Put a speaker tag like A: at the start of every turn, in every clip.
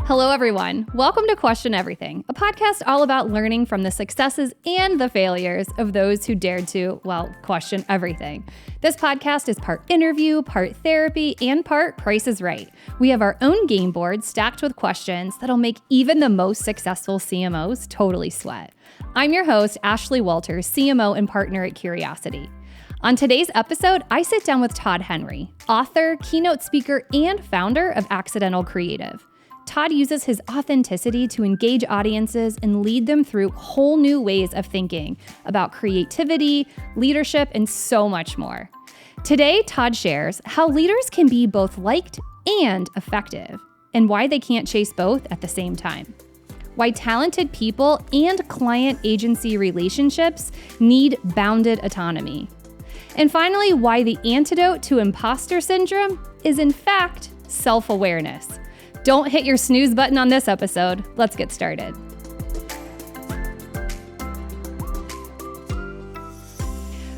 A: Hello, everyone. Welcome to Question Everything, a podcast all about learning from the successes and the failures of those who dared to, question everything. This podcast is part interview, part therapy, and part Price is Right. We have our own game board stacked with questions that'll make even the most successful CMOs totally sweat. I'm your host, Ashley Walters, CMO and partner at Curiosity. On today's episode, I sit down with Todd Henry, author, keynote speaker, and founder of Accidental Creative. Todd uses his authenticity to engage audiences and lead them through whole new ways of thinking about creativity, leadership, and so much more. Today, Todd shares how leaders can be both liked and effective, and why they can't chase both at the same time. Why talented people and client agency relationships need bounded autonomy. And finally, why the antidote to imposter syndrome is in fact self-awareness. Don't hit your snooze button on this episode. Let's get started.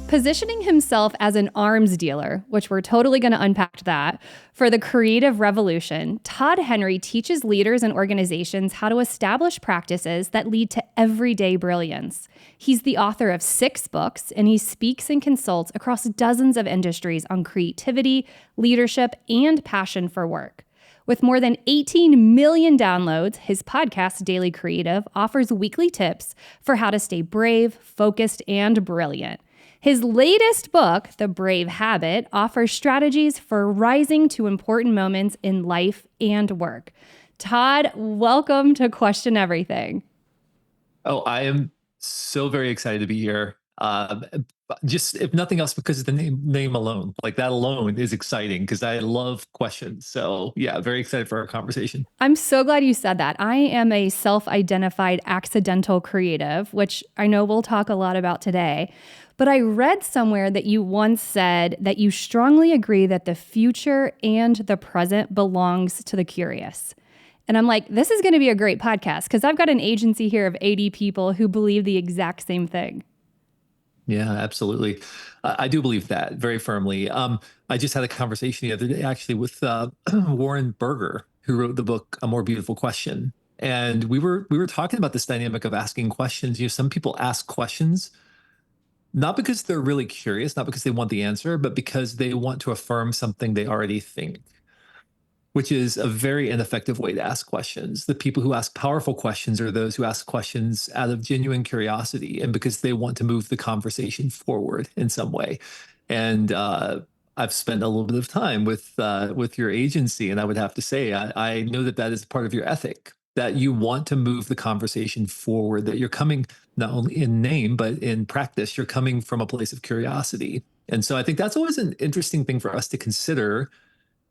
A: Positioning himself as an arms dealer, which we're totally going to unpack that, for the creative revolution, Todd Henry teaches leaders and organizations how to establish practices that lead to everyday brilliance. He's the author of 6 books, and he speaks and consults across dozens of industries on creativity, leadership, and passion for work. With more than 18 million downloads, his podcast, Daily Creative, offers weekly tips for how to stay brave, focused, and brilliant. His latest book, The Brave Habit, offers strategies for rising to important moments in life and work. Todd, welcome to Question Everything.
B: Oh, I am so very excited to be here. Just if nothing else, because of the name alone, like that alone is exciting because I love questions. So yeah, very excited for our conversation.
A: I'm so glad you said that. I am a self-identified accidental creative, which I know we'll talk a lot about today. But I read somewhere that you once said that you strongly agree that the future and the present belongs to the curious. And I'm like, this is going to be a great podcast because I've got an agency here of 80 people who believe the exact same thing.
B: Yeah, absolutely. I do believe that very firmly. I just had a conversation the other day actually with Warren Berger, who wrote the book A More Beautiful Question. And we were talking about this dynamic of asking questions. You know, some people ask questions not because they're really curious, not because they want the answer, but because they want to affirm something they already think, which is a very ineffective way to ask questions. The people who ask powerful questions are those who ask questions out of genuine curiosity and because they want to move the conversation forward in some way. And I've spent a little bit of time with your agency, and I would have to say, I know that that is part of your ethic, that you want to move the conversation forward, that you're coming not only in name, but in practice, you're coming from a place of curiosity. And so I think that's always an interesting thing for us to consider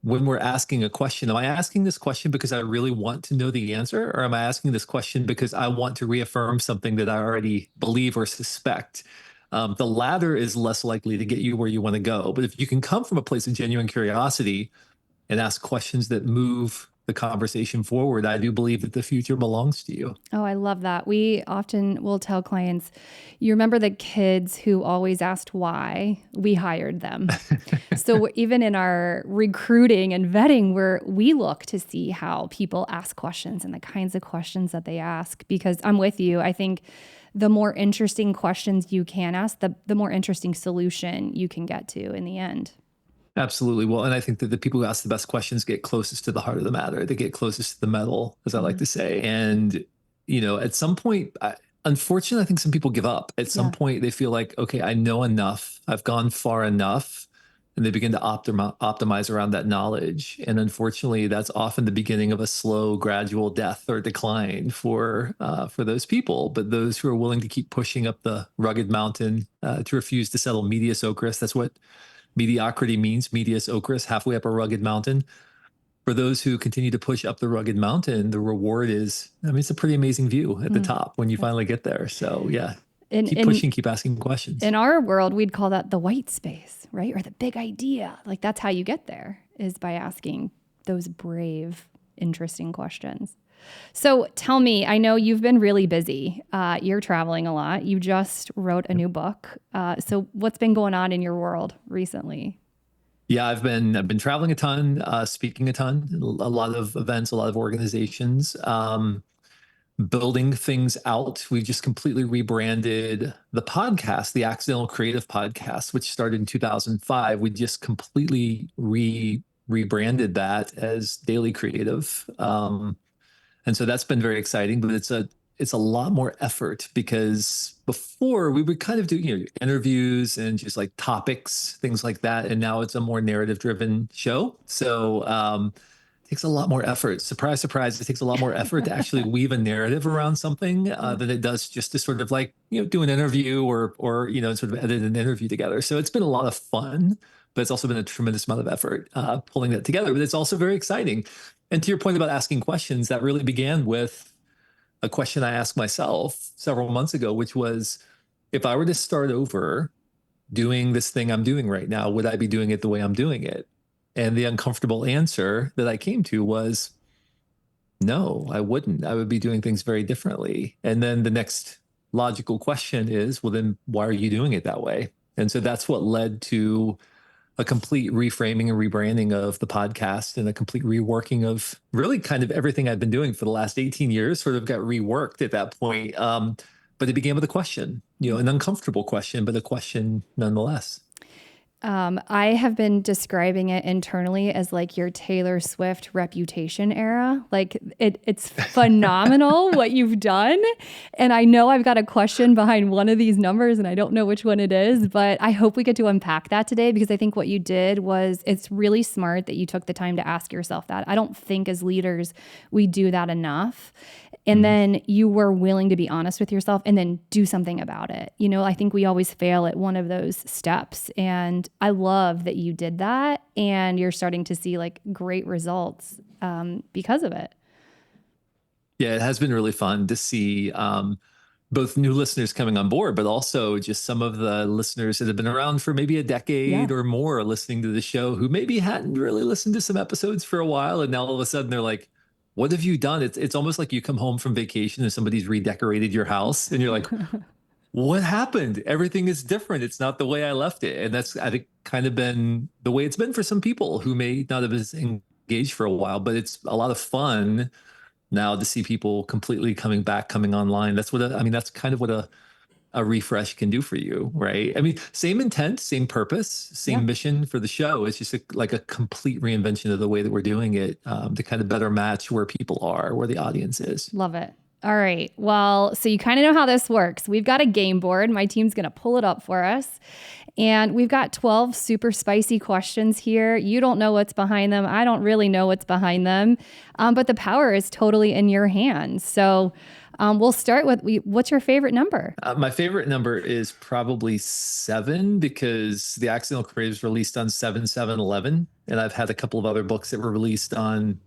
B: when we're asking a question. Am I asking this question because I really want to know the answer? Or am I asking this question because I want to reaffirm something that I already believe or suspect? The latter is less likely to get you where you want to go. But if you can come from a place of genuine curiosity and ask questions that move the conversation forward, I do believe that the future belongs to you.
A: Oh, I love that. We often will tell clients, you remember the kids who always asked why? We hired them. So even in our recruiting and vetting, we look to see how people ask questions and the kinds of questions that they ask, because I'm with you. I think the more interesting questions you can ask, the more interesting solution you can get to in the end.
B: Absolutely. Well, and I think that the people who ask the best questions get closest to the heart of the matter. They get closest to the metal, as I like to say. And, you know, at some point, unfortunately, I think some people give up. At some point, they feel like, okay, I know enough. I've gone far enough. And they begin to optimize around that knowledge. And unfortunately, that's often the beginning of a slow, gradual death or decline for those people. But those who are willing to keep pushing up the rugged mountain, to refuse to settle medias ocris, that's what mediocrity means, medias ocris, halfway up a rugged mountain. For those who continue to push up the rugged mountain, the reward is, I mean, it's a pretty amazing view at the top when you finally get there. So yeah, keep pushing, keep asking questions.
A: In our world, we'd call that the white space, right? Or the big idea. Like that's how you get there, is by asking those brave, interesting questions. So tell me, I know you've been really busy. You're traveling a lot. You just wrote a new book. So what's been going on in your world recently?
B: Yeah, I've been traveling a ton, speaking a ton, a lot of events, a lot of organizations, building things out. We just completely rebranded the podcast, the Accidental Creative Podcast, which started in 2005. We just completely rebranded that as Daily Creative. And so that's been very exciting, but it's a lot more effort because before we would kind of do, interviews and just like topics, things like that. And now it's a more narrative driven show. So it takes a lot more effort. Surprise, surprise. It takes a lot more effort to actually weave a narrative around something than it does just to sort of like, do an interview or, sort of edit an interview together. So it's been a lot of fun, but it's also been a tremendous amount of effort pulling that together. But it's also very exciting. And to your point about asking questions, that really began with a question I asked myself several months ago, which was, if I were to start over doing this thing I'm doing right now, would I be doing it the way I'm doing it? And the uncomfortable answer that I came to was, no, I wouldn't. I would be doing things very differently. And then the next logical question is, well, then why are you doing it that way? And so that's what led to a complete reframing and rebranding of the podcast and a complete reworking of really kind of everything I've been doing for the last 18 years sort of got reworked at that point. But it began with a question, an uncomfortable question, but a question nonetheless.
A: I have been describing it internally as like your Taylor Swift Reputation era. Like it's phenomenal what you've done. And I know I've got a question behind one of these numbers and I don't know which one it is, but I hope we get to unpack that today because I think what you did was it's really smart that you took the time to ask yourself that. I don't think as leaders we do that enough. And then you were willing to be honest with yourself and then do something about it. I think we always fail at one of those steps. And I love that you did that and you're starting to see like great results because of it.
B: Yeah, it has been really fun to see both new listeners coming on board, but also just some of the listeners that have been around for maybe a decade
A: Yeah.
B: or more listening to the show who maybe hadn't really listened to some episodes for a while. And now all of a sudden they're like, what have you done? It's almost like you come home from vacation and somebody's redecorated your house and you're like, what happened? Everything is different. It's not the way I left it. And that's, I think, kind of been the way it's been for some people who may not have been engaged for a while, but it's a lot of fun now to see people completely coming back, coming online. That's kind of what a refresh can do for you, right? I mean, same intent, same purpose,
A: Yeah.
B: same mission for the show. It's just like a complete reinvention of the way that we're doing it to kind of better match where people are, where the audience is.
A: Love it. All right. Well, so you kind of know how this works. We've got a game board. My team's going to pull it up for us. And we've got 12 super spicy questions here. You don't know what's behind them. I don't really know what's behind them. But the power is totally in your hands. So we'll start with what's your favorite number?
B: My favorite number is probably 7 because the Accidental Creatives released on 7/7/11, and I've had a couple of other books that were released on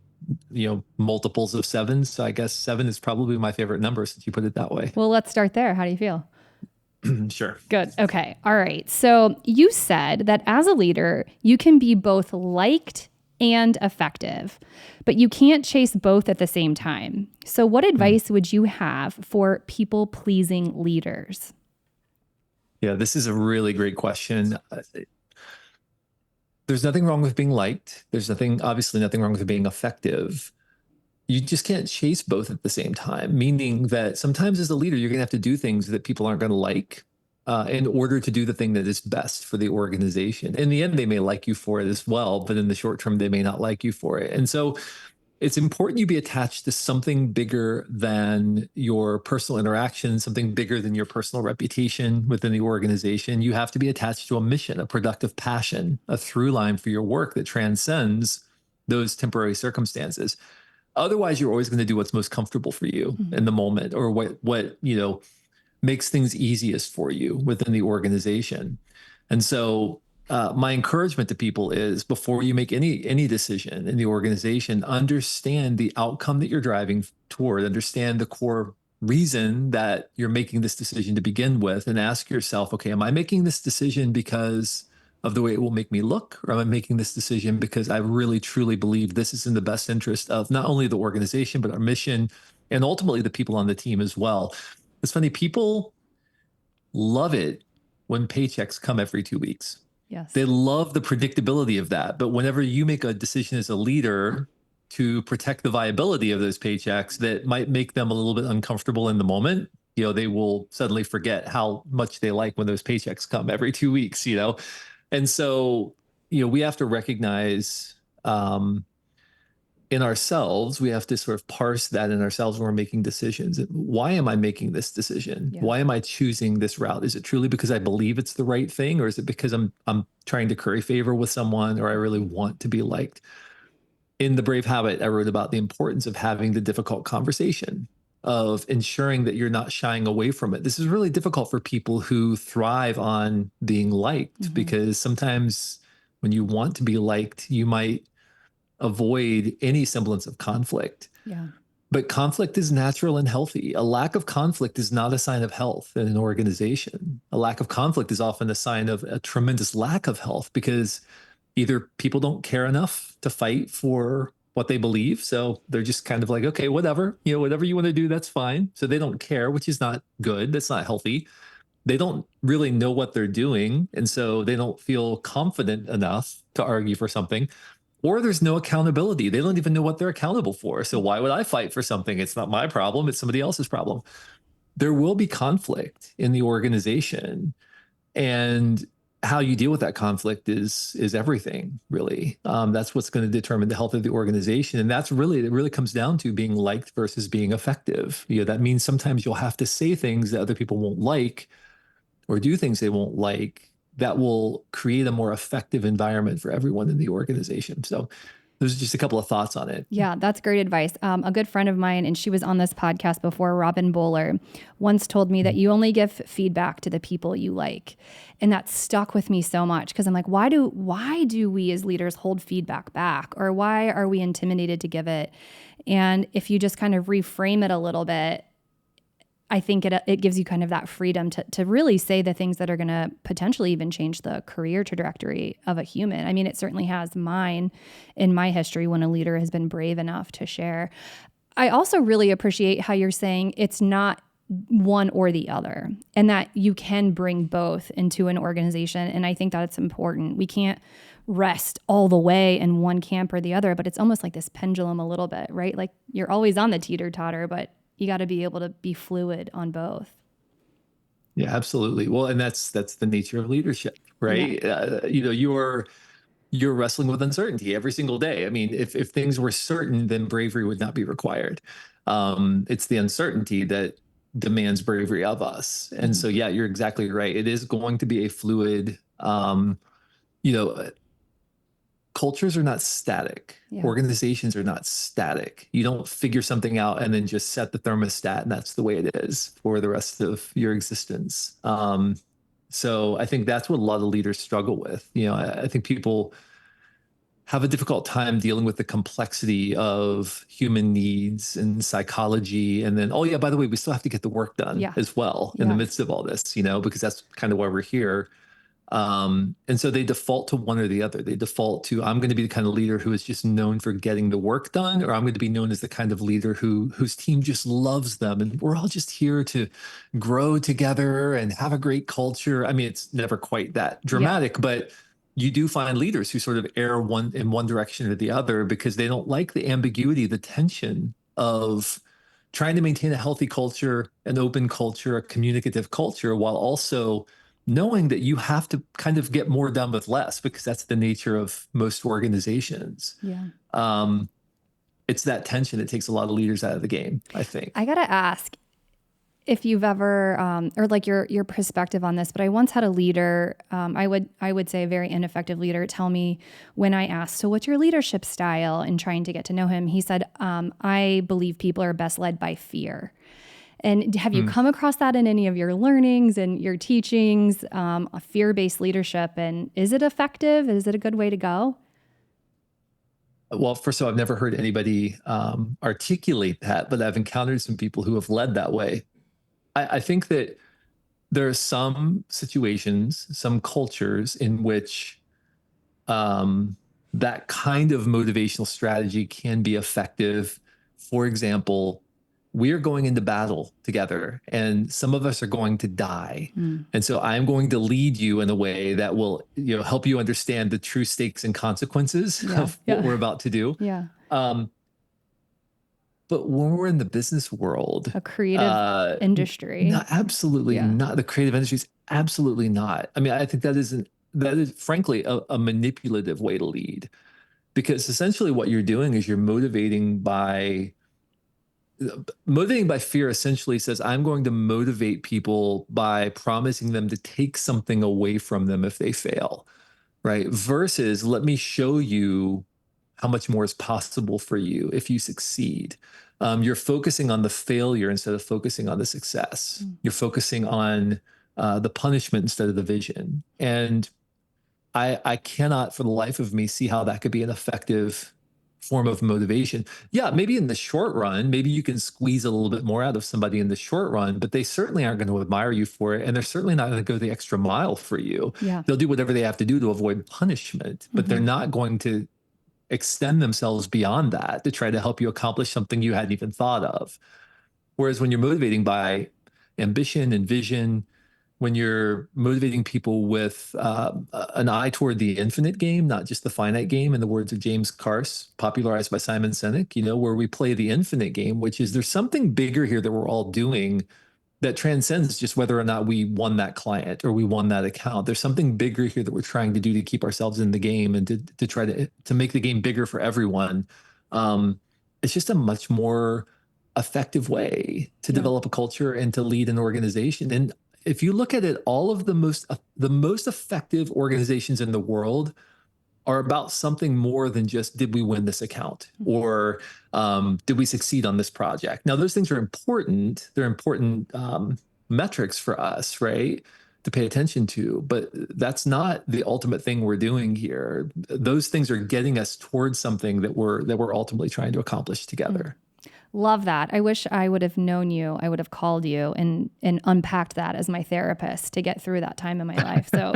B: multiples of 7s. So I guess 7 is probably my favorite number since you put it that way.
A: Well, let's start there. How do you feel?
B: Sure.
A: Good. Okay. All right. So you said that as a leader, you can be both liked and effective, but you can't chase both at the same time. So what advice would you have for people-pleasing leaders?
B: Yeah, this is a really great question. There's nothing wrong with being liked. There's obviously nothing wrong with being effective. You just can't chase both at the same time, meaning that sometimes as a leader, you're going to have to do things that people aren't going to like in order to do the thing that is best for the organization. In the end, they may like you for it as well, but in the short term, they may not like you for it. And so it's important you be attached to something bigger than your personal interaction, something bigger than your personal reputation within the organization. You have to be attached to a mission, a productive passion, a through line for your work that transcends those temporary circumstances. Otherwise, you're always going to do what's most comfortable for you in the moment, or what makes things easiest for you within the organization. And so my encouragement to people is before you make any decision in the organization, understand the outcome that you're driving toward, understand the core reason that you're making this decision to begin with, and ask yourself, okay, am I making this decision because of the way it will make me look, or am I making this decision because I really truly believe this is in the best interest of not only the organization, but our mission, and ultimately the people on the team as well. It's funny, people love it when paychecks come every 2 weeks.
A: Yes.
B: They love the predictability of that. But whenever you make a decision as a leader to protect the viability of those paychecks that might make them a little bit uncomfortable in the moment, they will suddenly forget how much they like when those paychecks come every 2 weeks. And so, we have to recognize in ourselves, we have to sort of parse that in ourselves when we're making decisions. Why am I making this decision?
A: Yeah.
B: Why am I choosing this route? Is it truly because I believe it's the right thing, or is it because I'm trying to curry favor with someone, or I really want to be liked? In The Brave Habit, I wrote about the importance of having the difficult conversation, of ensuring that you're not shying away from it. This is really difficult for people who thrive on being liked, because sometimes when you want to be liked, you might avoid any semblance of conflict.
A: Yeah.
B: But conflict is natural and healthy. A lack of conflict is not a sign of health in an organization. A lack of conflict is often a sign of a tremendous lack of health, because either people don't care enough to fight for what they believe. So they're just kind of like, okay, whatever, whatever you want to do, that's fine. So they don't care, which is not good. That's not healthy. They don't really know what they're doing. And so they don't feel confident enough to argue for something. Or there's no accountability. They don't even know what they're accountable for. So why would I fight for something? It's not my problem. It's somebody else's problem. There will be conflict in the organization, and how you deal with that conflict is everything, really. That's what's going to determine the health of the organization. And it really comes down to being liked versus being effective. That means sometimes you'll have to say things that other people won't like, or do things they won't like, that will create a more effective environment for everyone in the organization. So those are just a couple of thoughts on it.
A: Yeah, that's great advice. A good friend of mine, and she was on this podcast before, Robin Bowler, once told me that you only give feedback to the people you like. And that stuck with me so much, because I'm like, why do we as leaders hold feedback back? Or why are we intimidated to give it? And if you just kind of reframe it a little bit, I think it gives you kind of that freedom to really say the things that are going to potentially even change the career trajectory of a human. I mean, it certainly has mine in my history when a leader has been brave enough to share. I also really appreciate how you're saying it's not one or the other, and that you can bring both into an organization. And I think that's important. We can't rest all the way in one camp or the other, but it's almost like this pendulum a little bit, right? Like you're always on the teeter-totter, but you got to be able to be fluid on both.
B: Yeah, absolutely. Well, and that's the nature of leadership, right?
A: Yeah.
B: You're wrestling with uncertainty every single day. I mean, if things were certain, then bravery would not be required. It's the uncertainty that demands bravery of us. And so, yeah, you're exactly right. It is going to be a fluid, you know, cultures are not static.
A: Yeah.
B: Organizations are not static. You don't figure something out and then just set the thermostat, and that's the way it is for the rest of your existence. So I think that's what a lot of leaders struggle with. I think people have a difficult time dealing with the complexity of human needs and psychology. And then, oh yeah, by the way, we still have to get the work done as well in the midst of all this, because that's kind of why we're here. And so they default to one or the other. They default to, I'm going to be the kind of leader who is just known for getting the work done, or I'm going to be known as the kind of leader whose team just loves them. And we're all just here to grow together and have a great culture. I mean, it's never quite that dramatic, but you do find leaders who sort of err in one direction or the other, because they don't like the ambiguity, the tension of trying to maintain a healthy culture, an open culture, a communicative culture, while also knowing that you have to kind of get more done with less, because that's the nature of most organizations.
A: Yeah.
B: It's that tension that takes a lot of leaders out of the game, I think.
A: I got to ask if you've ever, or like your perspective on this, but I once had a leader, I would say a very ineffective leader, tell me when I asked, so what's your leadership style, and trying to get to know him, he said, I believe people are best led by fear. And have you come across that in any of your learnings and your teachings, a fear-based leadership? And is it effective? Is it a good way to go?
B: Well, first of all, I've never heard anybody articulate that, but I've encountered some people who have led that way. I think that there are some situations, some cultures in which that kind of motivational strategy can be effective. For example, we are going into battle together, and some of us are going to die.
A: Mm.
B: And so I'm going to lead you in a way that will, help you understand the true stakes and consequences of what we're about to do.
A: Yeah.
B: But when we're in the business world,
A: A creative industry.
B: Absolutely not. The creative industry is absolutely not. I mean, I think that is frankly a manipulative way to lead, because essentially what you're doing is you're motivating by fear. Essentially says, I'm going to motivate people by promising them to take something away from them if they fail, right? Versus, let me show you how much more is possible for you if you succeed. You're focusing on the failure instead of focusing on the success. You're focusing on the punishment instead of the vision. And I cannot for the life of me see how that could be an effective form of motivation. Yeah, maybe in the short run, maybe you can squeeze a little bit more out of somebody in the short run, but they certainly aren't going to admire you for it. And they're certainly not going to go the extra mile for you.
A: Yeah.
B: They'll do whatever they have to do to avoid punishment, but they're not going to extend themselves beyond that to try to help you accomplish something you hadn't even thought of. Whereas when you're motivating by ambition and vision, when you're motivating people with an eye toward the infinite game, not just the finite game, in the words of James Carse, popularized by Simon Sinek, where we play the infinite game, which is there's something bigger here that we're all doing that transcends just whether or not we won that client or we won that account. There's something bigger here that we're trying to do to keep ourselves in the game and to try to make the game bigger for everyone. It's just a much more effective way to develop a culture and to lead an organization. And if you look at it, all of the most effective organizations in the world are about something more than just, did we win this account, or did we succeed on this project? Now, those things are important. They're important metrics for us, right, to pay attention to. But that's not the ultimate thing we're doing here. Those things are getting us towards something that we're ultimately trying to accomplish together.
A: Love that. I wish I would have known you. I would have called you and unpacked that as my therapist to get through that time in my life. So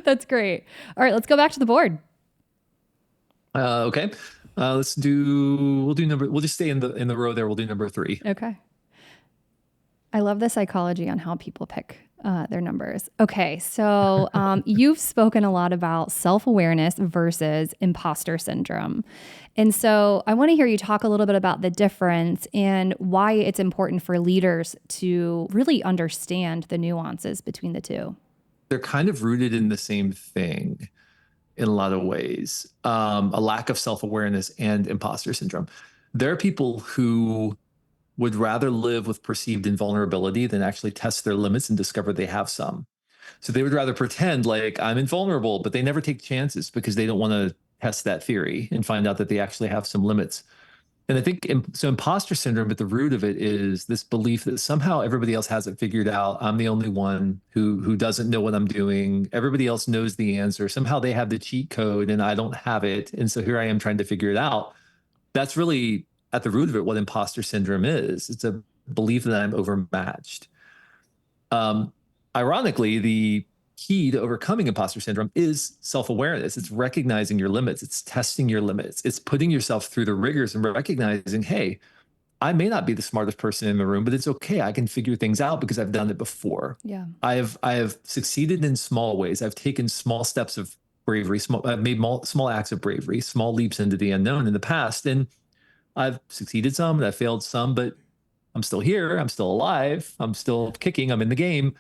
A: that's great. All right, let's go back to the board.
B: Okay. We'll just stay in the row there. We'll do number 3.
A: Okay. I love the psychology on how people pick their numbers. Okay. So you've spoken a lot about self-awareness versus imposter syndrome. And so I want to hear you talk a little bit about the difference and why it's important for leaders to really understand the nuances between the two.
B: They're kind of rooted in the same thing in a lot of ways. A lack of self-awareness and imposter syndrome. There are people who would rather live with perceived invulnerability than actually test their limits and discover they have some. So they would rather pretend like I'm invulnerable, but they never take chances because they don't want to test that theory and find out that they actually have some limits. And I think so imposter syndrome, at the root of it, is this belief that somehow everybody else has it figured out. I'm the only one who doesn't know what I'm doing. Everybody else knows the answer. Somehow they have the cheat code and I don't have it. And so here I am trying to figure it out. That's really at the root of it what imposter syndrome is. It's a belief that I'm overmatched. Ironically, the key to overcoming imposter syndrome is self-awareness. It's recognizing your limits. It's testing your limits. It's putting yourself through the rigors and recognizing, hey, I may not be the smartest person in the room, but it's okay. I can figure things out because I've done it before.
A: Yeah.
B: I have succeeded in small ways. I've taken small steps of bravery. I've made small acts of bravery, small leaps into the unknown in the past. And I've succeeded some and I've failed some, but I'm still here. I'm still alive. I'm still kicking. I'm in the game.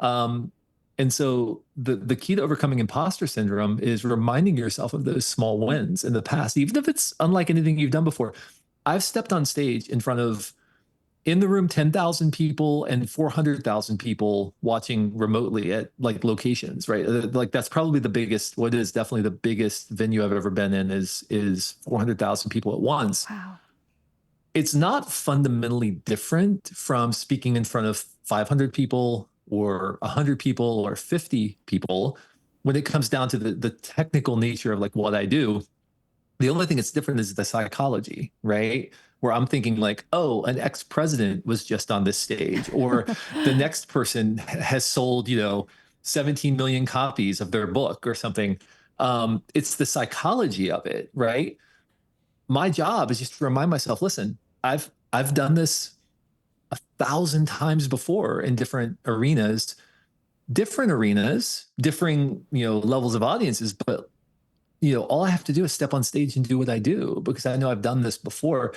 B: And so the key to overcoming imposter syndrome is reminding yourself of those small wins in the past, even if it's unlike anything you've done before. I've stepped on stage in front of, in the room, 10,000 people and 400,000 people watching remotely at like locations, right? Like that's probably the biggest, what is definitely the biggest venue I've ever been in is 400,000 people at once.
A: Wow.
B: It's not fundamentally different from speaking in front of 500 people or 100 people or 50 people when it comes down to the technical nature of like what I do. The only thing that's different is the psychology, right? Where I'm thinking like, oh, an ex-president was just on this stage, or the next person has sold, 17 million copies of their book or something. It's the psychology of it, right? My job is just to remind myself, listen, I've done this 1,000 times before in different arenas, differing, levels of audiences, but all I have to do is step on stage and do what I do because I know I've done this before.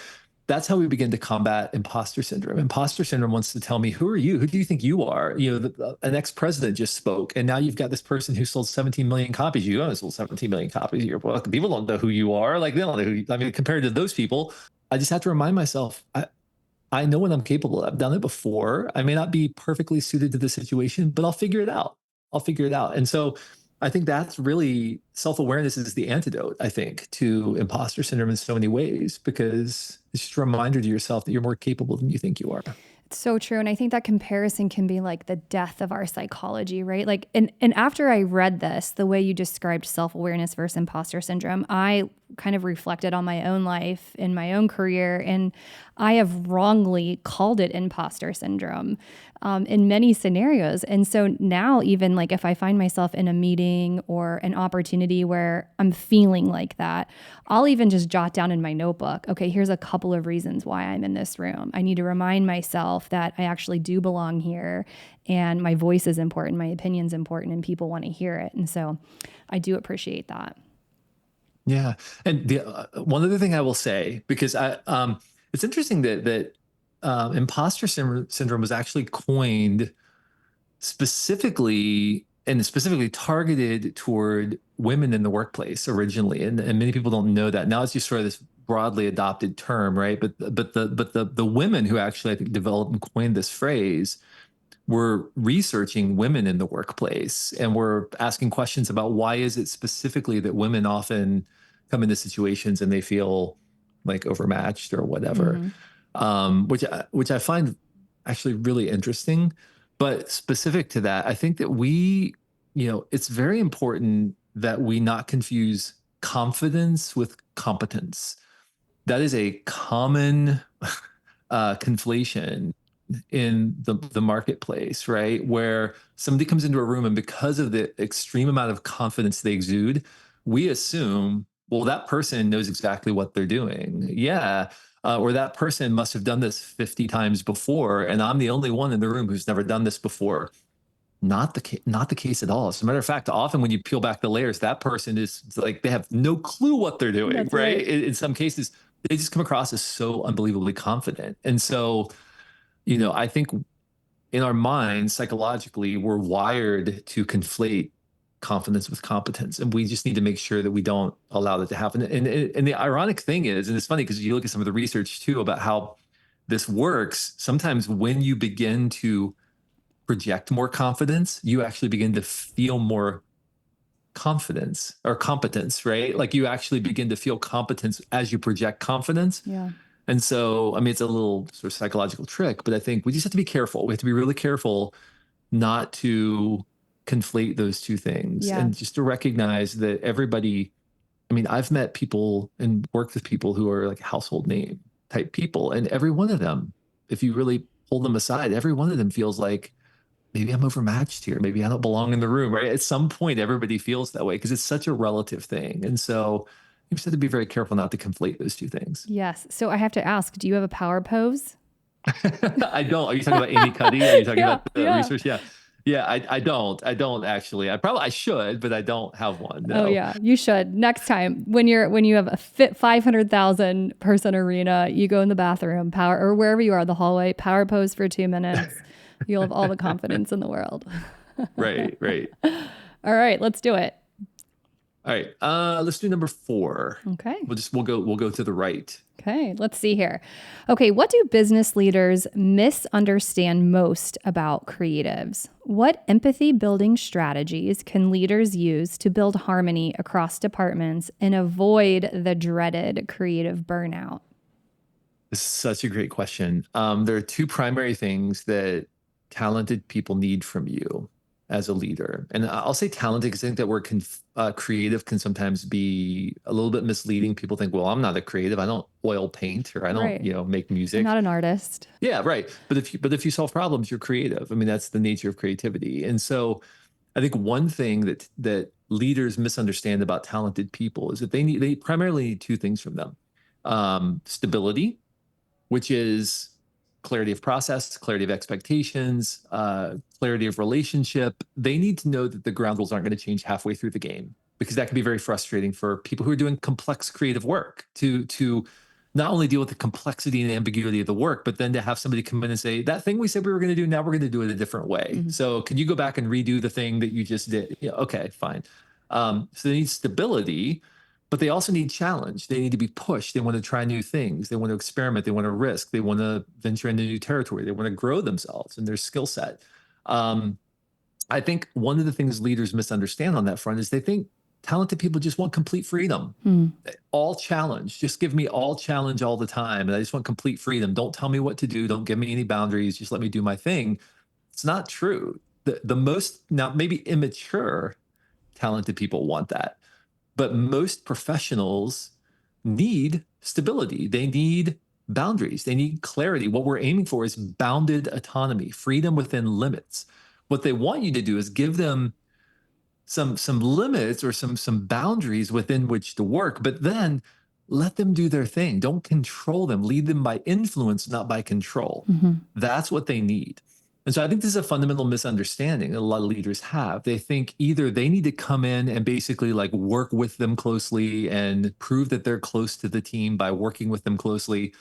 B: That's how we begin to combat imposter syndrome. Imposter syndrome wants to tell me, who are you? Who do you think you are? An ex-president just spoke, and now you've got this person who sold 17 million copies. You only sold 17 million copies of your book. People don't know who you are. Like, they don't know I mean, compared to those people, I just have to remind myself, I know what I'm capable of. I've done it before. I may not be perfectly suited to the situation, but I'll figure it out. I'll figure it out. And so I think that's really self-awareness is the antidote, I think, to imposter syndrome in so many ways, because it's just a reminder to yourself that you're more capable than you think you are.
A: It's so true. And I think that comparison can be like the death of our psychology, right? Like, and after I read this, the way you described self-awareness versus imposter syndrome, I kind of reflected on my own life in my own career. And I have wrongly called it imposter syndrome in many scenarios. And so now, even like if I find myself in a meeting or an opportunity where I'm feeling like that, I'll even just jot down in my notebook, okay, here's a couple of reasons why I'm in this room. I need to remind myself that I actually do belong here, and my voice is important, my opinion's important, and people want to hear it. And so I do appreciate that.
B: Yeah. And the one other thing I will say, because it's interesting that imposter syndrome was actually coined specifically targeted toward women in the workplace originally, and many people don't know that. Now it's just sort of this broadly adopted term, right? But the women who actually, I think, developed and coined this phrase were researching women in the workplace, and we're asking questions about why is it specifically that women often come into situations and they feel like overmatched or whatever, which I find actually really interesting. But specific to that, I think that it's very important that we not confuse confidence with competence. That is a common conflation in the marketplace, right? Where somebody comes into a room and because of the extreme amount of confidence they exude, we assume, well, that person knows exactly what they're doing. Yeah. Or that person must have done this 50 times before, and I'm the only one in the room who's never done this before. Not the case at all. As a matter of fact, often when you peel back the layers, that person is like they have no clue what they're doing,
A: That's
B: right?
A: right.
B: In some cases, they just come across as so unbelievably confident. And so, I think in our minds, psychologically, we're wired to conflate confidence with competence. And we just need to make sure that we don't allow that to happen. And the ironic thing is, and it's funny because you look at some of the research too about how this works, sometimes when you begin to project more confidence, you actually begin to feel more confidence or competence, right? Like you actually begin to feel competence as you project confidence.
A: Yeah.
B: And so, I mean, it's a little sort of psychological trick, but I think we just have to be careful. We have to be really careful not to conflate those two things
A: Yeah.
B: and just to recognize that everybody, I mean, I've met people and worked with people who are like household name type people, and every one of them, if you really pull them aside, every one of them feels like maybe I'm overmatched here. Maybe I don't belong in the room, right? At some point, everybody feels that way because it's such a relative thing. And so you just have to be very careful not to conflate those two things.
A: Yes. So I have to ask, do you have a power pose?
B: I don't. Are you talking about Amy Cuddy? Are you talking
A: Yeah.
B: about the
A: Yeah.
B: research? Yeah. Yeah, I don't. I don't actually. I should, but I don't have one.
A: Oh
B: No.
A: yeah, you should. Next time when you have a fit 500,000 person arena, you go in the bathroom, power or wherever you are, the hallway, power pose for 2 minutes. You'll have all the confidence in the world.
B: Right, right.
A: All right, let's do it.
B: All right. Let's do number 4.
A: Okay.
B: We'll go to the right.
A: Okay, let's see here. Okay, what do business leaders misunderstand most about creatives? What empathy building strategies can leaders use to build harmony across departments and avoid the dreaded creative burnout?
B: This is such a great question. There are two primary things that talented people need from you as a leader. And I'll say talented because I think that word creative can sometimes be a little bit misleading. People think, well, I'm not a creative. I don't oil paint or I don't,
A: Right.
B: make
A: I'm
B: music.
A: not an artist.
B: Yeah, right. But if you solve problems, you're creative. I mean, that's the nature of creativity. And so I think one thing that leaders misunderstand about talented people is that they primarily need two things from them. Stability, which is clarity of process, clarity of expectations, clarity of relationship. They need to know that the ground rules aren't going to change halfway through the game, because that can be very frustrating for people who are doing complex creative work to not only deal with the complexity and ambiguity of the work, but then to have somebody come in and say, that thing we said we were going to do, now we're going to do it a different way. So can you go back and redo the thing that you just did? Yeah, okay, fine. So they need stability, but they also need challenge. They need to be pushed. They want to try new things. They want to experiment. They want to risk. They want to venture into new territory. They want to grow themselves and their skill set. I think one of the things leaders misunderstand on that front is they think talented people just want complete freedom. All challenge. Just give me all challenge all the time. And I just want complete freedom. Don't tell me what to do. Don't give me any boundaries. Just let me do my thing. It's not true. The most, now maybe immature talented people want that. But most professionals need stability. They need boundaries. They need clarity. What we're aiming for is bounded autonomy, freedom within limits. What they want you to do is give them some limits or some boundaries within which to work, but then let them do their thing. Don't control them. Lead them by influence, not by control. That's what they need. And so I think this is a fundamental misunderstanding that a lot of leaders have. They think either they need to come in and basically like work with them closely and prove that they're close to the team by working with them closely,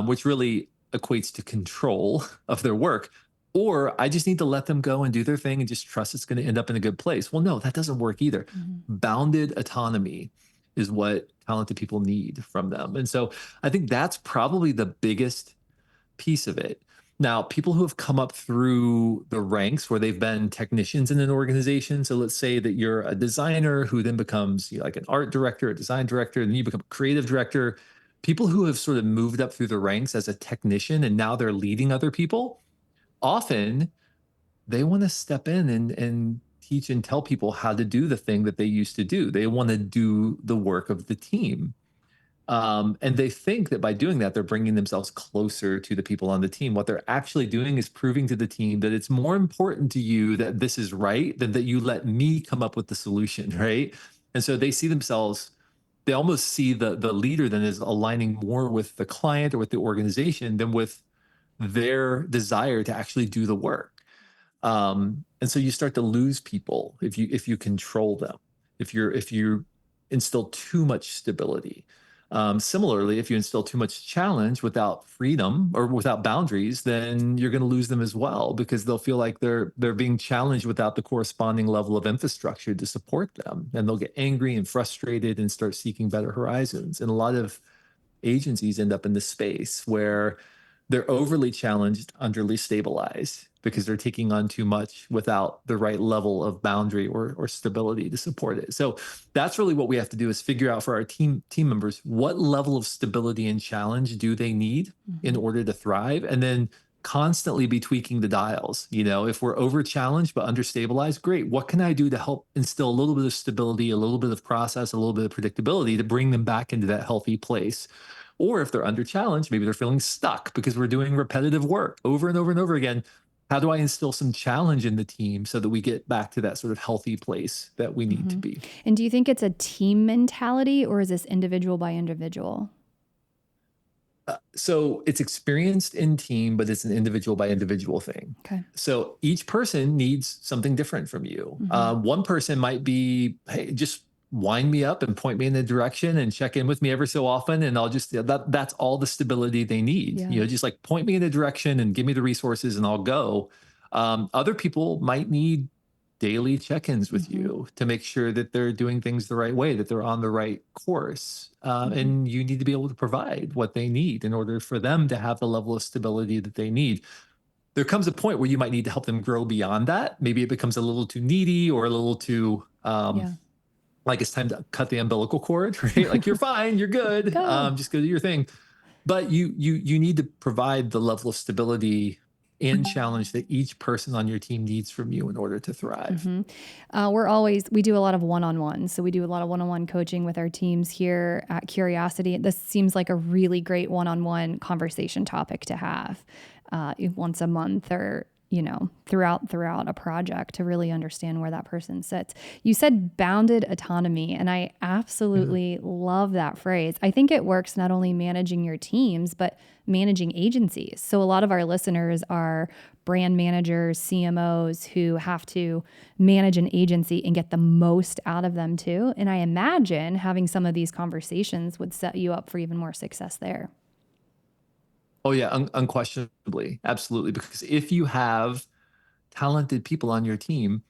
B: which really equates to control of their work. Or I just need to let them go and do their thing and just trust it's going to end up in a good place. Well, no, that doesn't work either. Bounded autonomy is what talented people need from them. And so I think that's probably the biggest piece of it. Now, people who have come up through the ranks where they've been technicians in an organization. So let's say that you're a designer who then becomes, you know, like an art director, a design director, and then you become a creative director. People who have sort of moved up through the ranks as a technician and now they're leading other people, often they want to step in and teach and tell people how to do the thing that they used to do. They want to do the work of the team. And they think that by doing that, they're bringing themselves closer to the people on the team. What they're actually doing is proving to the team that it's more important to you that this is right than that you let me come up with the solution, right? And so they see themselves, they almost see the leader then as aligning more with the client or with the organization than with their desire to actually do the work. And so you start to lose people if you control them, if you instill too much stability. Similarly, if you instill too much challenge without freedom or without boundaries, then you're going to lose them as well, because they'll feel like they're being challenged without the corresponding level of infrastructure to support them, and they'll get angry and frustrated and start seeking better horizons. And a lot of agencies end up in this space where they're overly challenged, underly stabilized, because they're taking on too much without the right level of boundary or stability to support it. So that's really what we have to do, is figure out for our team members, what level of stability and challenge do they need in order to thrive? And then constantly be tweaking the dials. You know, if we're over challenged but understabilized, great. What can I do to help instill a little bit of stability, a little bit of process, a little bit of predictability to bring them back into that healthy place? Or if they're under challenged, maybe they're feeling stuck because we're doing repetitive work over and over and over again. How do I instill some challenge in the team so that we get back to that sort of healthy place that we need to be?
A: And do you think it's a team mentality, or is this individual by individual?
B: So it's experienced in team, but it's an individual by individual thing.
A: Okay.
B: So each person needs something different from you. One person might be, hey, just wind me up and point me in the direction and check in with me every so often. And I'll just, that's all the stability they need.
A: Yeah.
B: You know, just like point me in the direction and give me the resources and I'll go. Other people might need daily check-ins with you to make sure that they're doing things the right way, that they're on the right course. And you need to be able to provide what they need in order for them to have the level of stability that they need. There comes a point where you might need to help them grow beyond that. Maybe it becomes a little too needy or a little too, like it's time to cut the umbilical cord, right? Like, you're fine, you're good. Just go do your thing. But you need to provide the level of stability and challenge that each person on your team needs from you in order to thrive.
A: We do a lot of one-on-ones. So we do a lot of one-on-one coaching with our teams here at Curiosity. This seems like a really great one-on-one conversation topic to have once a month or throughout a project to really understand where that person sits. You said bounded autonomy, and I absolutely love that phrase. I think it works not only managing your teams, but managing agencies. So a lot of our listeners are brand managers, CMOs who have to manage an agency and get the most out of them too. And I imagine having some of these conversations would set you up for even more success there.
B: Oh yeah, unquestionably. Absolutely. Because if you have talented people on your team,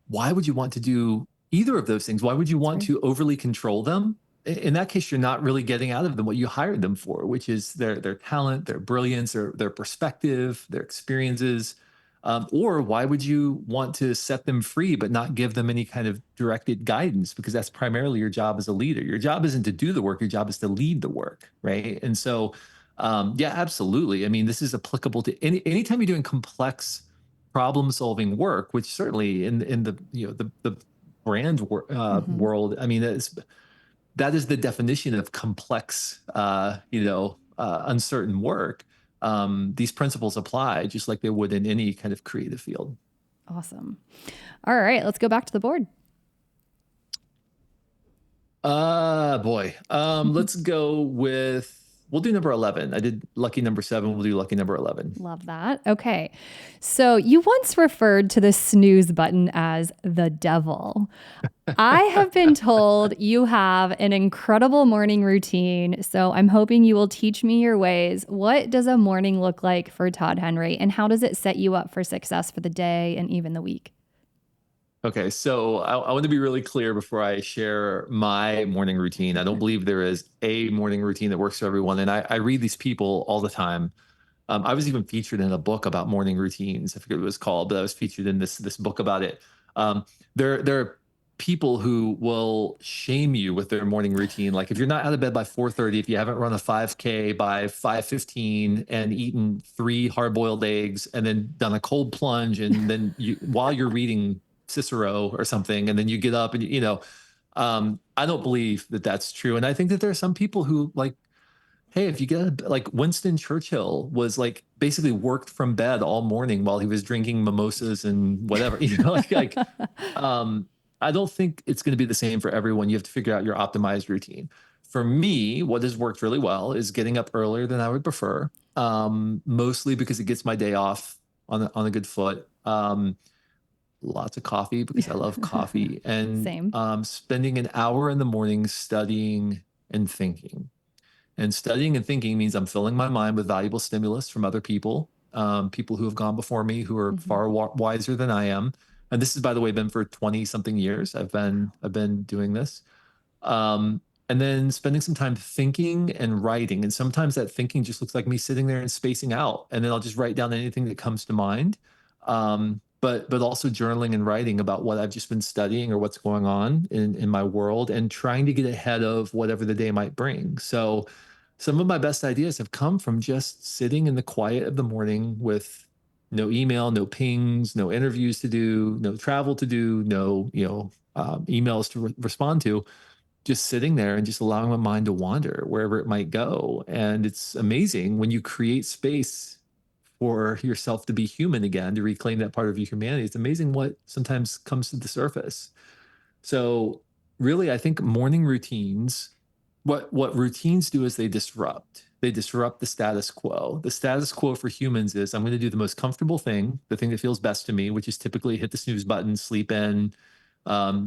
B: why would you want to do either of those things? Why would you want to overly control them? In that case, you're not really getting out of them what you hired them for, which is their talent, their brilliance, their perspective, their experiences. Or why would you want to set them free but not give them any kind of directed guidance? Because that's primarily your job as a leader. Your job isn't to do the work, your job is to lead the work, right? And so, yeah, absolutely. I mean, this is applicable to anytime you're doing complex problem solving work, which certainly in the the brand world, I mean, that is the definition of complex, uncertain work. These principles apply just like they would in any kind of creative field.
A: Awesome. All right, let's go back to the board.
B: Boy. Let's go with, we'll do number 11. I did lucky number 7. We'll do lucky number 11.
A: Love that. Okay. So you once referred to the snooze button as the devil. I have been told you have an incredible morning routine. So I'm hoping you will teach me your ways. What does a morning look like for Todd Henry, and how does it set you up for success for the day and even the week?
B: Okay, so I want to be really clear before I share my morning routine. I don't believe there is a morning routine that works for everyone. And I read these people all the time. I was even featured in a book about morning routines. I forget what it was called, but I was featured in this book about it. There are people who will shame you with their morning routine. Like if you're not out of bed by 4:30, if you haven't run a 5K by 5:15 and eaten 3 hard-boiled eggs and then done a cold plunge, and then while you're reading Cicero or something, and then you get up and I don't believe that that's true. And I think that there are some people who like, hey, if you get like Winston Churchill was like basically worked from bed all morning while he was drinking mimosas and whatever, I don't think it's going to be the same for everyone. You have to figure out your optimized routine. For me, what has worked really well is getting up earlier than I would prefer, mostly because it gets my day off on a good foot. Lots of coffee because I love coffee, and
A: Same.
B: spending an hour in the morning studying and thinking. And studying and thinking means I'm filling my mind with valuable stimulus from other people, people who have gone before me, who are far wiser than I am. And this has, by the way, been for 20 something years. I've been doing this. And then spending some time thinking and writing. And sometimes that thinking just looks like me sitting there and spacing out. And then I'll just write down anything that comes to mind. But also journaling and writing about what I've just been studying or what's going on in my world, and trying to get ahead of whatever the day might bring. So some of my best ideas have come from just sitting in the quiet of the morning with no email, no pings, no interviews to do, no travel to do, no, emails to respond to, just sitting there and just allowing my mind to wander wherever it might go. And it's amazing when you create space for yourself to be human again, to reclaim that part of your humanity. It's amazing what sometimes comes to the surface. So really, I think morning routines, what routines do is they disrupt. They disrupt the status quo. The status quo for humans is I'm going to do the most comfortable thing, the thing that feels best to me, which is typically hit the snooze button, sleep in,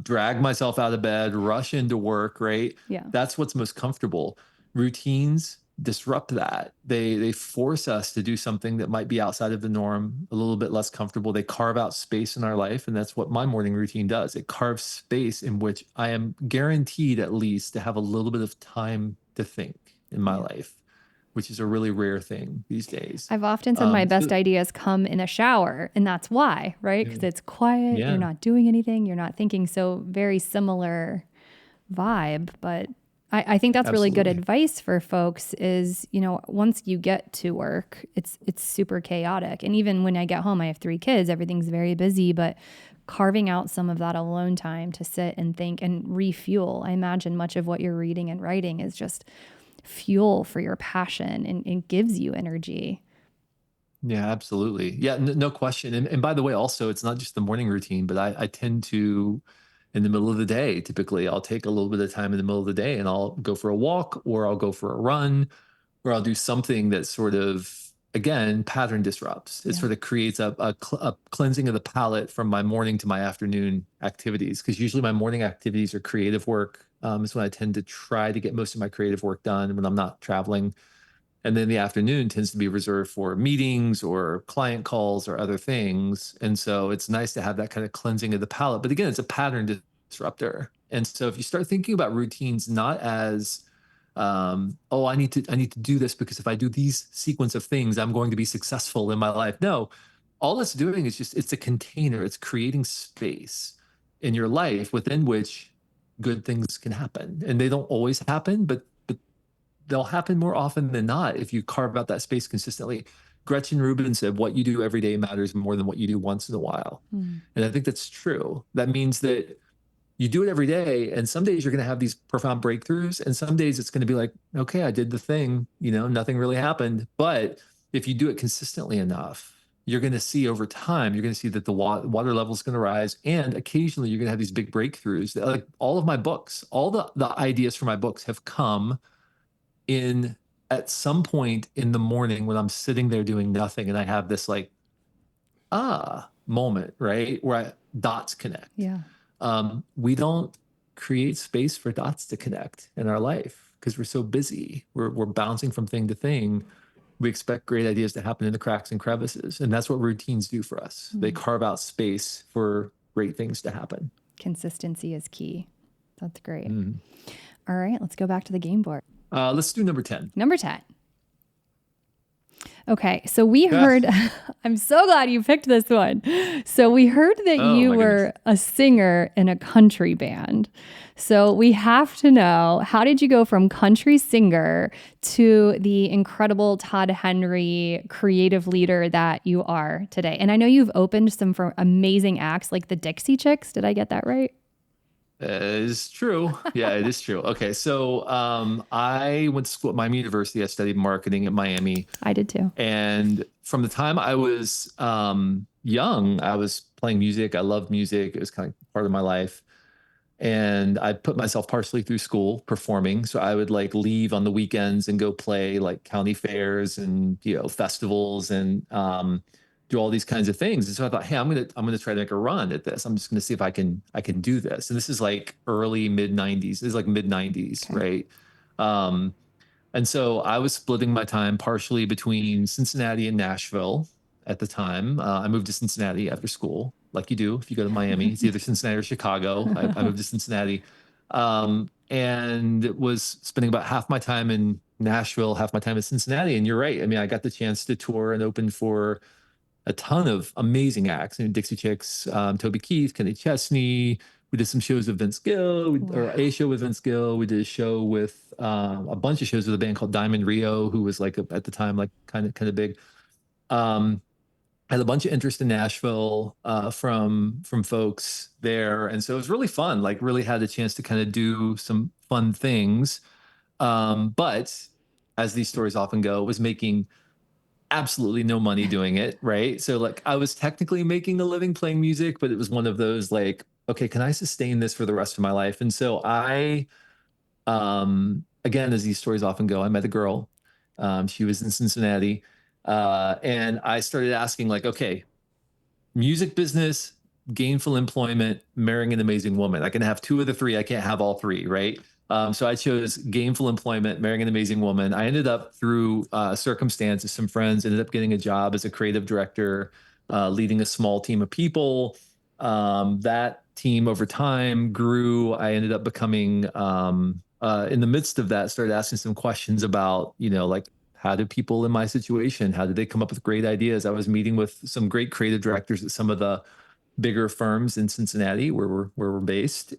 B: drag myself out of bed, rush into work, right?
A: Yeah.
B: That's what's most comfortable. Routines disrupt that. They force us to do something that might be outside of the norm, a little bit less comfortable. They carve out space in our life, and that's what my morning routine does. It carves space in which I am guaranteed at least to have a little bit of time to think in my life, which is a really rare thing these days.
A: I've often said my best ideas come in a shower, and that's why, right? Because it's quiet, you're not doing anything, you're not thinking. So very similar vibe, but I think that's really good advice for folks is, once you get to work, it's super chaotic. And even when I get home, I have 3 kids, everything's very busy, but carving out some of that alone time to sit and think and refuel. I imagine much of what you're reading and writing is just fuel for your passion and gives you energy.
B: Yeah, absolutely. Yeah, no question. And by the way, also, it's not just the morning routine, but I tend to, in the middle of the day, typically, I'll take a little bit of time in the middle of the day and I'll go for a walk or I'll go for a run or I'll do something that sort of, again, pattern disrupts. It
A: Yeah.
B: sort of creates a cleansing of the palate from my morning to my afternoon activities. Because usually my morning activities are creative work. Is when I tend to try to get most of my creative work done when I'm not traveling. And then the afternoon tends to be reserved for meetings or client calls or other things. And so it's nice to have that kind of cleansing of the palate. But again, it's a pattern disruptor. And so if you start thinking about routines not as oh, I need to do this because if I do these sequence of things, I'm going to be successful in my life. No, all it's doing is just it's a container. It's creating space in your life within which good things can happen. And they don't always happen, but they'll happen more often than not if you carve out that space consistently. Gretchen Rubin said, "What you do every day matters more than what you do once in a while."
A: Mm.
B: And I think that's true. That means that you do it every day, and some days you're going to have these profound breakthroughs, and some days it's going to be like, okay, I did the thing, nothing really happened. But if you do it consistently enough, you're going to see over time, you're going to see that the water level is going to rise, and occasionally you're going to have these big breakthroughs. Like all of my books, all the ideas for my books have come in at some point in the morning when I'm sitting there doing nothing and I have this like moment, right? Where dots connect.
A: Yeah.
B: We don't create space for dots to connect in our life because we're so busy. We're bouncing from thing to thing. We expect great ideas to happen in the cracks and crevices. And that's what routines do for us. They
A: Mm.
B: carve out space for great things to happen.
A: Consistency is key. That's great.
B: Mm.
A: All right, let's go back to the game board.
B: Let's do number 10.
A: Number 10. Okay, so we
B: Ah,
A: heard, I'm so glad you picked this one. So we heard that
B: oh
A: you
B: my goodness.
A: were a singer in a country band. So we have to know, how did you go from country singer to the incredible Todd Henry creative leader that you are today? And I know you've opened some for amazing acts like the Dixie Chicks. Did I get that right?
B: It's true. Yeah, it is true. Okay, so I went to school at Miami University. I studied marketing at Miami.
A: I did too.
B: And from the time I was young, I was playing music. I loved music. It was kind of part of my life. And I put myself partially through school performing. So I would like leave on the weekends and go play like county fairs and festivals and do all these kinds of things. And so I thought, hey, I'm gonna try to make a run at this. I'm just gonna see if I can do this. And this is like early mid 90s. This is like mid 90s,
A: Okay.
B: right? Um, and so I was splitting my time partially between Cincinnati and Nashville at the time. I moved to Cincinnati after school, like you do if you go to Miami. It's either Cincinnati or Chicago. I moved to Cincinnati and was spending about half my time in Nashville, half my time in Cincinnati. And you're right. I mean, I got the chance to tour and open for a ton of amazing acts. Dixie Chicks, Toby Keith, Kenny Chesney. We did some shows with Vince Gill, or
A: Wow.
B: a show with Vince Gill. We did a show with a bunch of shows with a band called Diamond Rio, who was like at the time like kind of big. Um, I had a bunch of interest in Nashville from folks there, and so it was really fun. Like, really had a chance to kind of do some fun things. But as these stories often go, was making absolutely no money doing it, right? So like I was technically making a living playing music, but it was one of those like, okay, can I sustain this for the rest of my life? And so I again, as these stories often go, I met a girl. She was in Cincinnati. And I started asking like, okay, music business, gainful employment, marrying an amazing woman. I can have two of the three. I can't have all three, right? So I chose gainful employment, marrying an amazing woman. I ended up through circumstances, some friends ended up getting a job as a creative director, leading a small team of people. That team over time grew. I ended up becoming, in the midst of that, started asking some questions about, like how do people in my situation, how did they come up with great ideas? I was meeting with some great creative directors at some of the bigger firms in Cincinnati where we're based.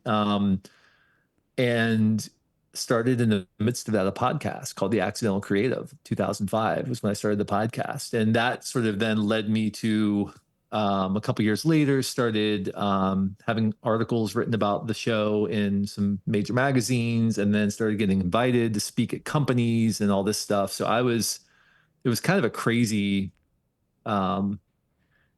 B: And started in the midst of that a podcast called The Accidental Creative. 2005 was when I started the podcast. And that sort of then led me to a couple years later, started having articles written about the show in some major magazines, and then started getting invited to speak at companies and all this stuff. So it was kind of a crazy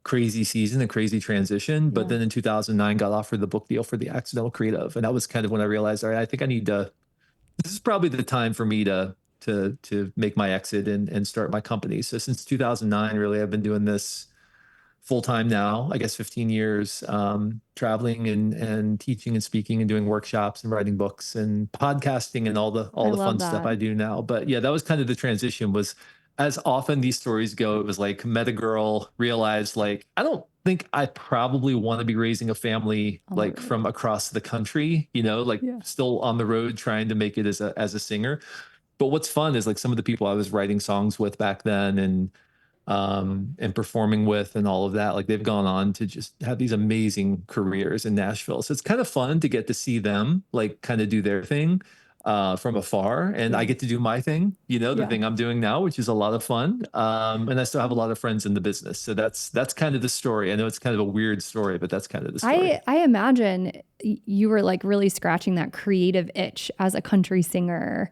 B: crazy season, a crazy transition. But
A: Yeah.
B: then in 2009, got offered the book deal for The Accidental Creative. And that was kind of when I realized, all right, I think I need to, this is probably the time for me to make my exit and start my company. So since 2009, really, I've been doing this full time now, I guess 15 years, traveling and teaching and speaking and doing workshops and writing books and podcasting and all
A: I
B: the
A: love
B: fun stuff
A: that.
B: I do now. But yeah, that was kind of the transition. Was as often these stories go, it was like met a girl, realized like I don't think I probably want to be raising a family
A: On the
B: like
A: road.
B: from across the country, like
A: Yeah.
B: still on the road trying to make it as a singer. But what's fun is like some of the people I was writing songs with back then and performing with and all of that. Like they've gone on to just have these amazing careers in Nashville. So it's kind of fun to get to see them like kind of do their thing from afar. And I
A: Yeah.
B: get to do my thing, the
A: Yeah.
B: thing I'm doing now, which is a lot of fun. And I still have a lot of friends in the business. So that's kind of the story. I know it's kind of a weird story, but that's kind of the story.
A: I imagine you were like really scratching that creative itch as a country singer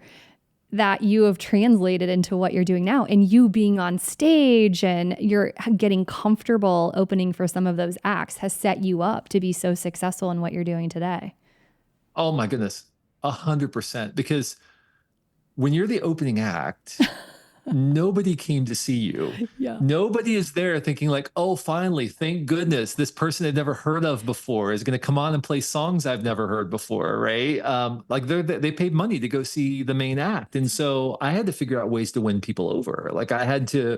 A: that you have translated into what you're doing now, and you being on stage and you're getting comfortable opening for some of those acts has set you up to be so successful in what you're doing today.
B: Oh my goodness. 100%. Because when you're the opening act, nobody came to see you.
A: Yeah.
B: Nobody is there thinking like, oh, finally, thank goodness this person I've never heard of before is going to come on and play songs I've never heard before, right? Like they paid money to go see the main act. And so I had to figure out ways to win people over. Like I had to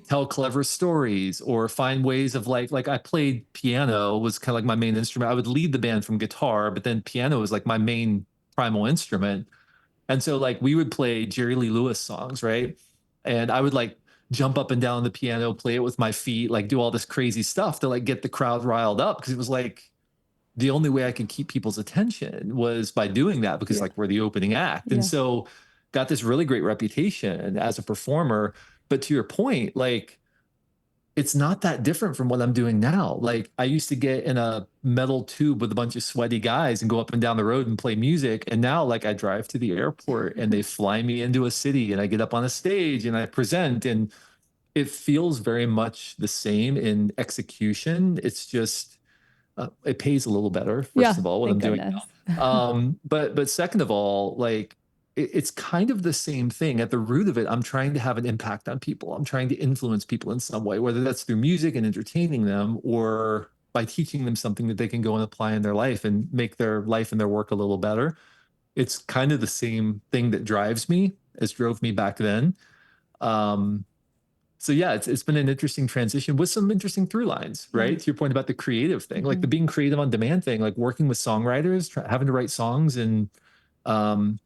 B: tell clever stories or find ways of like I played piano was kind of like my main instrument. I would lead the band from guitar, but then piano was like my main primal instrument. And so like we would play Jerry Lee Lewis songs, right? And I would like jump up and down the piano, play it with my feet, like do all this crazy stuff to like get the crowd riled up because it was like the only way I could keep people's attention was by doing that because
A: Yeah.
B: like we're the opening act. And
A: Yeah.
B: so got this really great reputation as a performer. But to your point, like it's not that different from what I'm doing now. Like I used to get in a metal tube with a bunch of sweaty guys and go up and down the road and play music. And now like I drive to the airport and they fly me into a city and I get up on a stage and I present and it feels very much the same in execution. It's just it pays a little better, first
A: Yeah.
B: of all, what
A: Thank
B: I'm doing
A: goodness.
B: now. But second of all, like it's kind of the same thing. At the root of it, I'm trying to have an impact on people. I'm trying to influence people in some way, whether that's through music and entertaining them or by teaching them something that they can go and apply in their life and make their life and their work a little better. It's kind of the same thing that drives me as drove me back then. Um, so yeah, it's been an interesting transition with some interesting through lines,
A: Yeah.
B: right? To your point about the creative thing, like the
A: Mhm.
B: being creative on demand thing, like working with songwriters, having to write songs and um,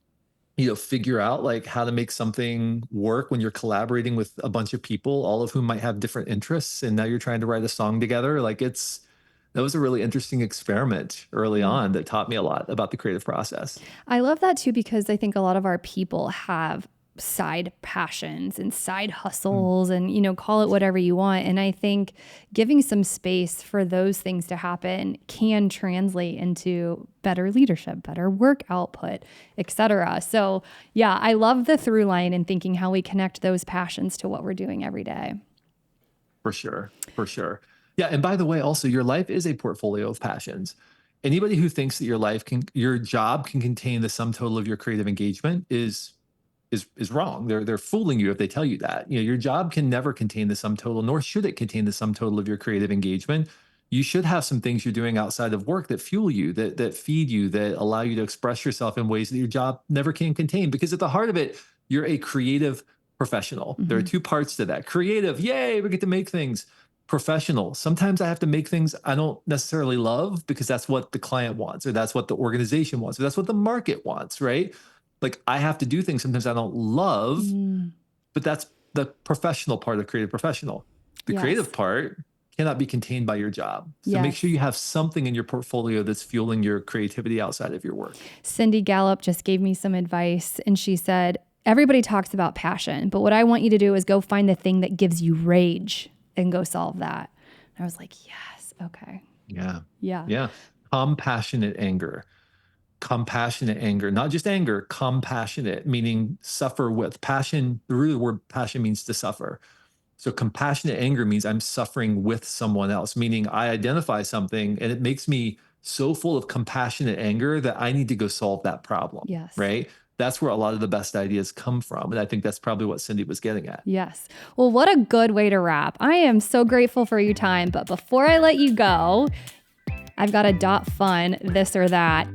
B: figure out like how to make something work when you're collaborating with a bunch of people, all of whom might have different interests, and now you're trying to write a song together. Like that was a really interesting experiment early
A: Yeah.
B: on that taught me a lot about the creative process.
A: I love that too, because I think a lot of our people have side passions and side
B: Mm,
A: hustles and, call it whatever you want. And I think giving some space for those things to happen can translate into better leadership, better work output, etc. So yeah, I love the through line and thinking how we connect those passions to what we're doing every day.
B: for sure. For sure. Yeah. And by the way, also, your life is a portfolio of passions. Anybody who thinks that your job can contain the sum total of your creative engagement is wrong. They're fooling you if they tell you that. Your job can never contain the sum total, nor should it contain the sum total of your creative engagement. You should have some things you're doing outside of work that fuel you, that feed you, that allow you to express yourself in ways that your job never can contain. Because at the heart of it, you're a creative professional. There are
A: Mm-hmm.
B: two parts to that. Creative, yay, we get to make things. Professional. Sometimes I have to make things I don't necessarily love because that's what the client wants, or that's what the organization wants, or that's what the market wants, right? Like I have to do things sometimes I don't love,
A: Mm,
B: but that's the professional part of creative professional. The creative
A: yes.
B: part cannot be contained by your job. So make sure
A: Yes.
B: you have something in your portfolio that's fueling your creativity outside of your work.
A: Cindy Gallup just gave me some advice and she said, everybody talks about passion, but what I want you to do is go find the thing that gives you rage and go solve that. And I was like, yes. Okay.
B: Yeah.
A: Yeah.
B: Yeah. Compassionate anger. Compassionate anger, not just anger, compassionate, meaning suffer with. Passion, the root of the word passion means to suffer. So compassionate anger means I'm suffering with someone else, meaning I identify something and it makes me so full of compassionate anger that I need to go solve that problem,
A: Yes.
B: right? That's where a lot of the best ideas come from. And I think that's probably what Cindy was getting at.
A: Yes. Well, what a good way to wrap. I am so grateful for your time. But before I let you go, I've got a .fun this or that.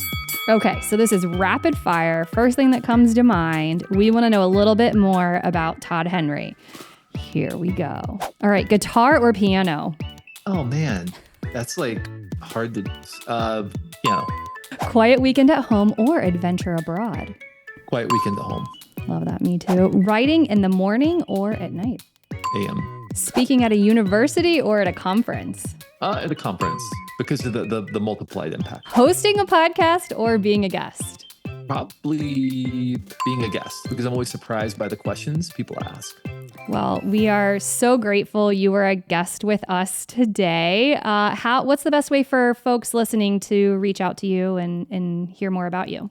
A: Okay, so this is rapid fire. First thing that comes to mind, we want to know a little bit more about Todd Henry. Here we go. All right, guitar or piano?
B: Oh man, that's like hard to, piano.
A: Quiet weekend at home or adventure abroad?
B: Quiet weekend at home.
A: Love that, me too. Writing in the morning or at night?
B: AM.
A: Speaking at a university or at a conference?
B: At a conference because of the multiplied impact.
A: Hosting a podcast or being a guest?
B: Probably being a guest because I'm always surprised by the questions people ask.
A: Well, we are so grateful you were a guest with us today. What's the best way for folks listening to reach out to you and hear more about you?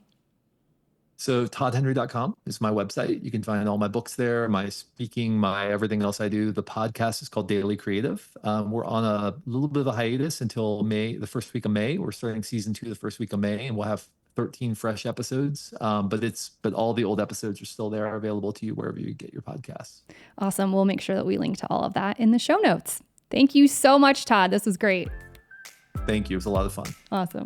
B: So toddhenry.com is my website. You can find all my books there, my speaking, my everything else I do. The podcast is called Daily Creative. We're on a little bit of a hiatus until May, the first week of May. We're starting season 2 the first week of May, and we'll have 13 fresh episodes. But all the old episodes are still there, available to you wherever you get your podcasts.
A: Awesome. We'll make sure that we link to all of that in the show notes. Thank you so much, Todd. This was great.
B: Thank you. It was a lot of fun.
A: Awesome.